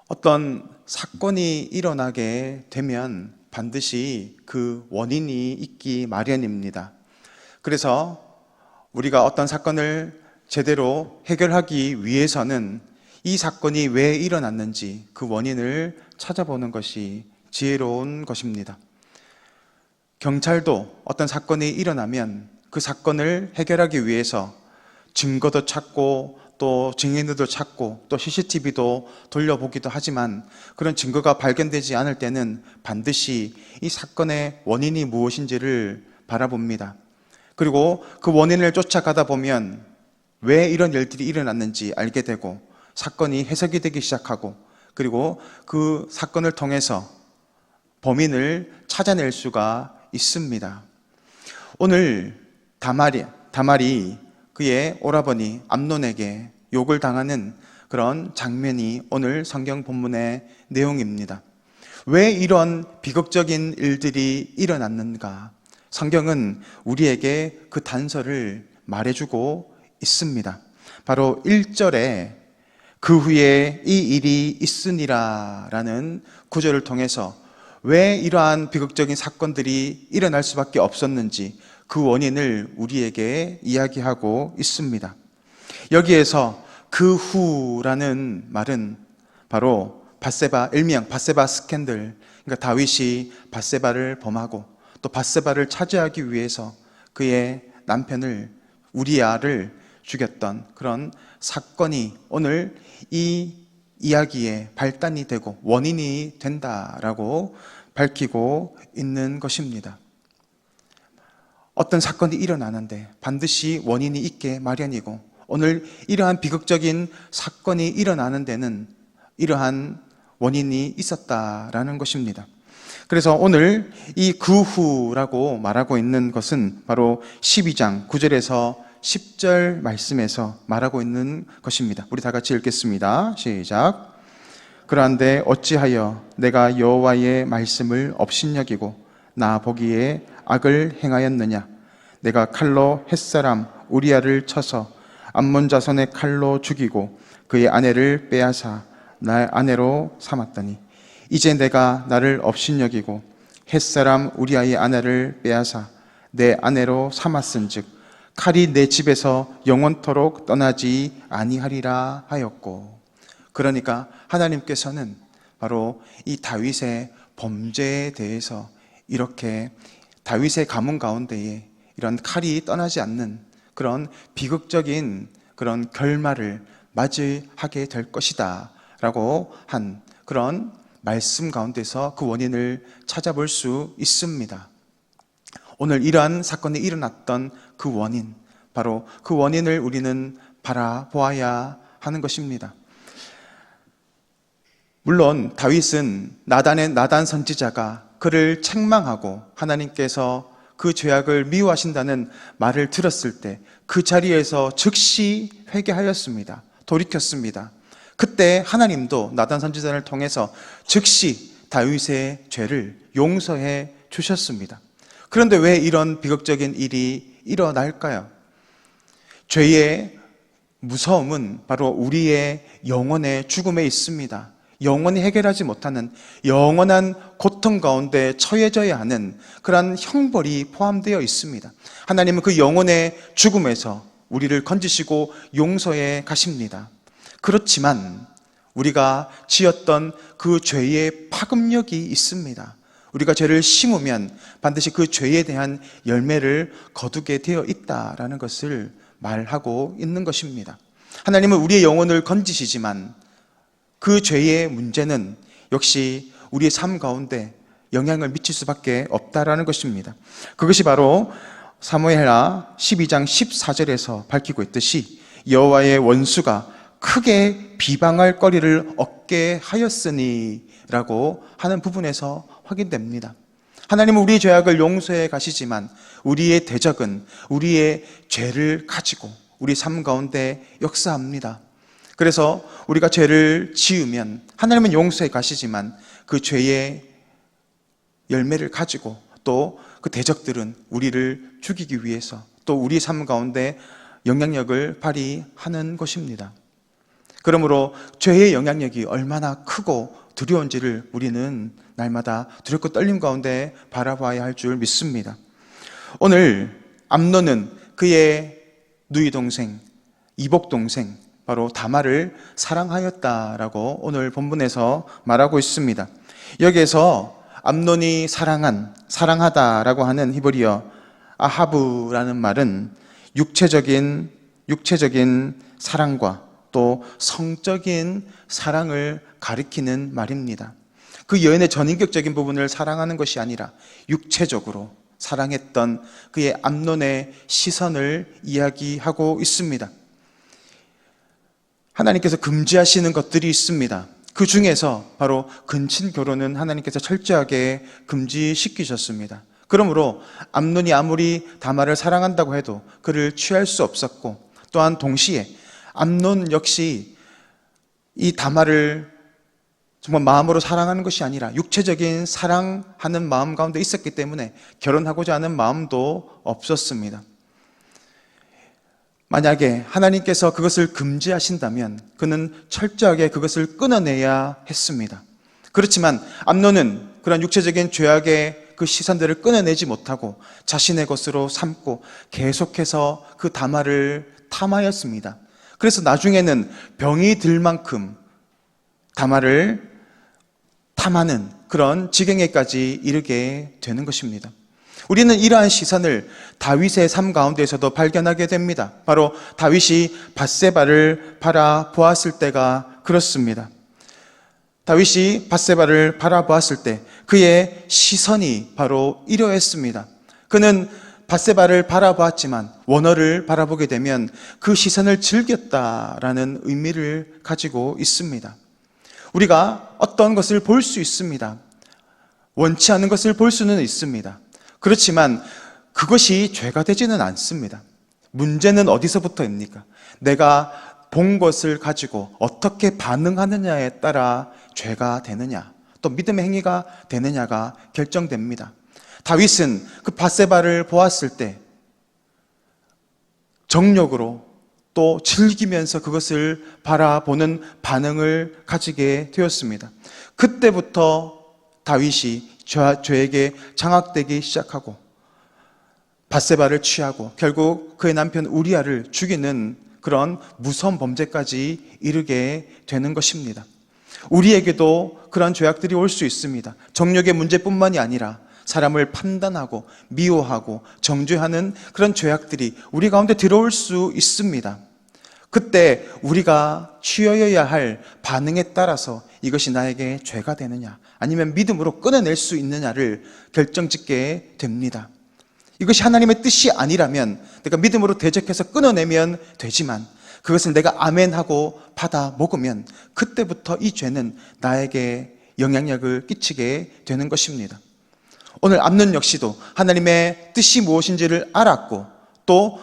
어떤 사건이 일어나게 되면 반드시 그 원인이 있기 마련입니다. 그래서 우리가 어떤 사건을 제대로 해결하기 위해서는 이 사건이 왜 일어났는지 그 원인을 찾아보는 것이 지혜로운 것입니다. 경찰도 어떤 사건이 일어나면 그 사건을 해결하기 위해서 증거도 찾고 또 증인들도 찾고 또 CCTV도 돌려보기도 하지만 그런 증거가 발견되지 않을 때는 반드시 이 사건의 원인이 무엇인지를 바라봅니다. 그리고 그 원인을 쫓아가다 보면 왜 이런 일들이 일어났는지 알게 되고 사건이 해석이 되기 시작하고 그리고 그 사건을 통해서 범인을 찾아낼 수가 있습니다. 오늘 다말이 그의 오라버니 암논에게 욕을 당하는 그런 장면이 오늘 성경 본문의 내용입니다. 왜 이런 비극적인 일들이 일어났는가? 성경은 우리에게 그 단서를 말해주고 있습니다. 바로 1절에 그 후에 이 일이 있으니라 라는 구절을 통해서 왜 이러한 비극적인 사건들이 일어날 수밖에 없었는지 그 원인을 우리에게 이야기하고 있습니다. 여기에서 그 후라는 말은 바로 밧세바, 일명 밧세바 스캔들, 그러니까 다윗이 밧세바를 범하고 또 밧세바를 차지하기 위해서 그의 남편을 우리아를 죽였던 그런 사건이 오늘 이 이야기의 발단이 되고 원인이 된다라고 밝히고 있는 것입니다. 어떤 사건이 일어나는데 반드시 원인이 있게 마련이고 오늘 이러한 비극적인 사건이 일어나는 데는 이러한 원인이 있었다라는 것입니다. 그래서 오늘 이 그 후라고 말하고 있는 것은 바로 12장 9절에서 10절 말씀에서 말하고 있는 것입니다. 우리 다 같이 읽겠습니다. 시작. 그런데 어찌하여 내가 여호와의 말씀을 업신여기고 나 보기에 악을 행하였느냐? 내가 칼로 햇사람 우리아를 쳐서 암몬 자손의 칼로 죽이고 그의 아내를 빼앗아 나의 아내로 삼았더니 이제 내가 나를 업신여기고 햇사람 우리아의 아내를 빼앗아 내 아내로 삼았은즉 칼이 내 집에서 영원토록 떠나지 아니하리라 하였고. 그러니까 하나님께서는 바로 이 다윗의 범죄에 대해서 이렇게 다윗의 가문 가운데에 이런 칼이 떠나지 않는 그런 비극적인 그런 결말을 맞이하게 될 것이다 라고 한 그런 말씀 가운데서 그 원인을 찾아볼 수 있습니다. 오늘 이러한 사건이 일어났던 그 원인, 바로 그 원인을 우리는 바라보아야 하는 것입니다. 물론 다윗은 나단 선지자가 그를 책망하고 하나님께서 그 죄악을 미워하신다는 말을 들었을 때 그 자리에서 즉시 회개하였습니다. 돌이켰습니다. 그때 하나님도 나단 선지자를 통해서 즉시 다윗의 죄를 용서해 주셨습니다. 그런데 왜 이런 비극적인 일이 일어날까요? 죄의 무서움은 바로 우리의 영혼의 죽음에 있습니다. 영원히 해결하지 못하는 영원한 고통 가운데 처해져야 하는 그러한 형벌이 포함되어 있습니다. 하나님은 그 영혼의 죽음에서 우리를 건지시고 용서해 가십니다. 그렇지만 우리가 지었던 그 죄의 파급력이 있습니다. 우리가 죄를 심으면 반드시 그 죄에 대한 열매를 거두게 되어 있다라는 것을 말하고 있는 것입니다. 하나님은 우리의 영혼을 건지시지만 그 죄의 문제는 역시 우리의 삶 가운데 영향을 미칠 수밖에 없다라는 것입니다. 그것이 바로 사무엘하 12장 14절에서 밝히고 있듯이 여호와의 원수가 크게 비방할 거리를 얻게 하였으니 라고 하는 부분에서 확인됩니다. 하나님은 우리의 죄악을 용서해 가시지만 우리의 대적은 우리의 죄를 가지고 우리 삶 가운데 역사합니다. 그래서 우리가 죄를 지으면 하나님은 용서해 가시지만 그 죄의 열매를 가지고 또 그 대적들은 우리를 죽이기 위해서 또 우리 삶 가운데 영향력을 발휘하는 것입니다. 그러므로 죄의 영향력이 얼마나 크고 두려운지를 우리는 날마다 두렵고 떨림 가운데 바라봐야 할 줄 믿습니다. 오늘 암논은 그의 누이 동생, 이복 동생 바로 다말을 사랑하였다라고 오늘 본문에서 말하고 있습니다. 여기에서 암논이 사랑하다라고 하는 히브리어 아하브라는 말은 육체적인 사랑과 또 성적인 사랑을 가리키는 말입니다. 그 여인의 전인격적인 부분을 사랑하는 것이 아니라 육체적으로 사랑했던 그의 암논의 시선을 이야기하고 있습니다. 하나님께서 금지하시는 것들이 있습니다. 그 중에서 바로 근친 결혼은 하나님께서 철저하게 금지시키셨습니다. 그러므로 암논이 아무리 다말을 사랑한다고 해도 그를 취할 수 없었고, 또한 동시에 암논 역시 이 다말을 정말 마음으로 사랑하는 것이 아니라 육체적인 사랑하는 마음 가운데 있었기 때문에 결혼하고자 하는 마음도 없었습니다. 만약에 하나님께서 그것을 금지하신다면 그는 철저하게 그것을 끊어내야 했습니다. 그렇지만 암논은 그런 육체적인 죄악의 그 시선들을 끊어내지 못하고 자신의 것으로 삼고 계속해서 그 다말을 탐하였습니다. 그래서 나중에는 병이 들 만큼 다말을 탐하는 그런 지경에까지 이르게 되는 것입니다. 우리는 이러한 시선을 다윗의 삶 가운데에서도 발견하게 됩니다. 바로 다윗이 밧세바를 바라보았을 때가 그렇습니다. 다윗이 밧세바를 바라보았을 때 그의 시선이 바로 이러했습니다. 그는 밧세바를 바라보았지만 원어를 바라보게 되면 그 시선을 즐겼다라는 의미를 가지고 있습니다. 우리가 어떤 것을 볼 수 있습니다. 원치 않은 것을 볼 수는 있습니다. 그렇지만 그것이 죄가 되지는 않습니다. 문제는 어디서부터입니까? 내가 본 것을 가지고 어떻게 반응하느냐에 따라 죄가 되느냐, 또 믿음의 행위가 되느냐가 결정됩니다. 다윗은 그 밧세바를 보았을 때 정욕으로 또 즐기면서 그것을 바라보는 반응을 가지게 되었습니다. 그때부터 다윗이 죄에게 장악되기 시작하고 밧세바를 취하고 결국 그의 남편 우리아를 죽이는 그런 무서운 범죄까지 이르게 되는 것입니다. 우리에게도 그런 죄악들이 올 수 있습니다. 정욕의 문제뿐만이 아니라 사람을 판단하고 미워하고 정죄하는 그런 죄악들이 우리 가운데 들어올 수 있습니다. 그때 우리가 취하여야 할 반응에 따라서 이것이 나에게 죄가 되느냐 아니면 믿음으로 끊어낼 수 있느냐를 결정짓게 됩니다. 이것이 하나님의 뜻이 아니라면 내가 믿음으로 대적해서 끊어내면 되지만 그것을 내가 아멘하고 받아 먹으면 그때부터 이 죄는 나에게 영향력을 끼치게 되는 것입니다. 오늘 암논 역시도 하나님의 뜻이 무엇인지를 알았고 또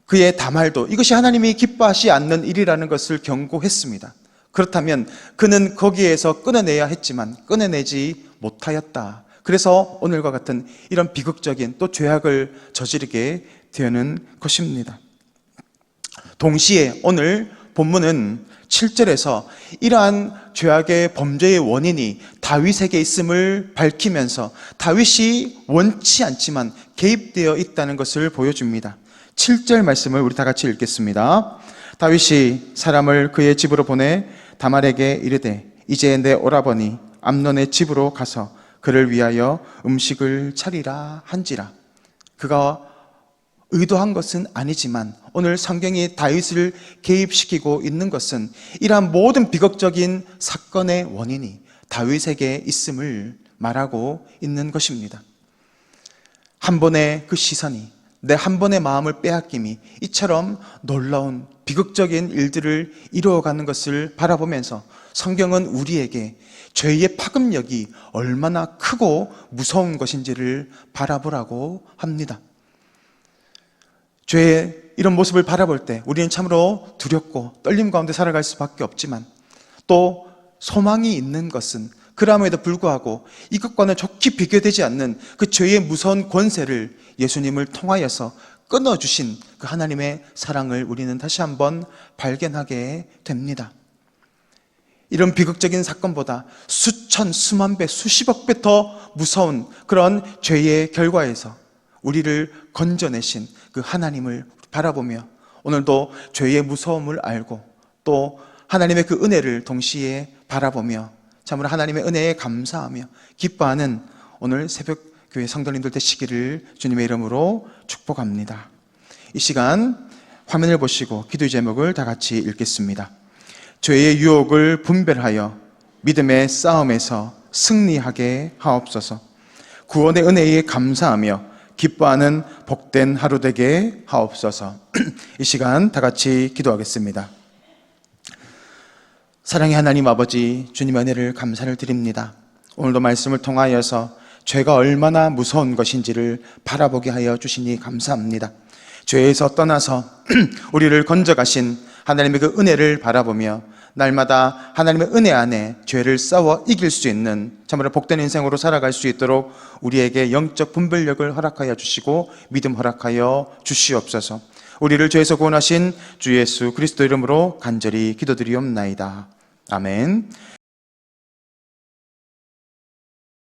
그의 다말도 이것이 하나님이 기뻐하지 않는 일이라는 것을 경고했습니다. 그렇다면 그는 거기에서 끊어내야 했지만 끊어내지 못하였다. 그래서 오늘과 같은 이런 비극적인 또 죄악을 저지르게 되는 것입니다. 동시에 오늘 본문은 7절에서 이러한 죄악의 범죄의 원인이 다윗에게 있음을 밝히면서 다윗이 원치 않지만 개입되어 있다는 것을 보여줍니다. 7절 말씀을 우리 다 같이 읽겠습니다. 다윗이 사람을 그의 집으로 보내 다말에게 이르되 이제 내 오라버니 암논의 집으로 가서 그를 위하여 음식을 차리라 한지라. 그가 의도한 것은 아니지만 오늘 성경이 다윗을 개입시키고 있는 것은 이러한 모든 비극적인 사건의 원인이 다윗에게 있음을 말하고 있는 것입니다. 한 번의 그 시선이 내 한 번의 마음을 빼앗김이 이처럼 놀라운 비극적인 일들을 이루어가는 것을 바라보면서 성경은 우리에게 죄의 파급력이 얼마나 크고 무서운 것인지를 바라보라고 합니다. 죄의 이런 모습을 바라볼 때 우리는 참으로 두렵고 떨림 가운데 살아갈 수밖에 없지만 또 소망이 있는 것은 그럼에도 불구하고 이것과는 좋게 비교되지 않는 그 죄의 무서운 권세를 예수님을 통하여서 끊어주신 그 하나님의 사랑을 우리는 다시 한번 발견하게 됩니다. 이런 비극적인 사건보다 수천, 수만 배, 수십억 배 더 무서운 그런 죄의 결과에서 우리를 건져내신 그 하나님을 바라보며 오늘도 죄의 무서움을 알고 또 하나님의 그 은혜를 동시에 바라보며 참으로 하나님의 은혜에 감사하며 기뻐하는 오늘 새벽 교회 성도님들 되시기를 주님의 이름으로 축복합니다. 이 시간 화면을 보시고 기도의 제목을 다 같이 읽겠습니다. 죄의 유혹을 분별하여 믿음의 싸움에서 승리하게 하옵소서. 구원의 은혜에 감사하며 기뻐하는 복된 하루 되게 하옵소서. 이 시간 다 같이 기도하겠습니다. 사랑의 하나님 아버지, 주님의 은혜를 감사를 드립니다. 오늘도 말씀을 통하여서 죄가 얼마나 무서운 것인지를 바라보게 하여 주시니 감사합니다. 죄에서 떠나서 우리를 건져가신 하나님의 그 은혜를 바라보며 날마다 하나님의 은혜 안에 죄를 싸워 이길 수 있는 참으로 복된 인생으로 살아갈 수 있도록 우리에게 영적 분별력을 허락하여 주시고 믿음 허락하여 주시옵소서. 우리를 죄에서 구원하신 주 예수 그리스도 이름으로 간절히 기도드리옵나이다. 아멘.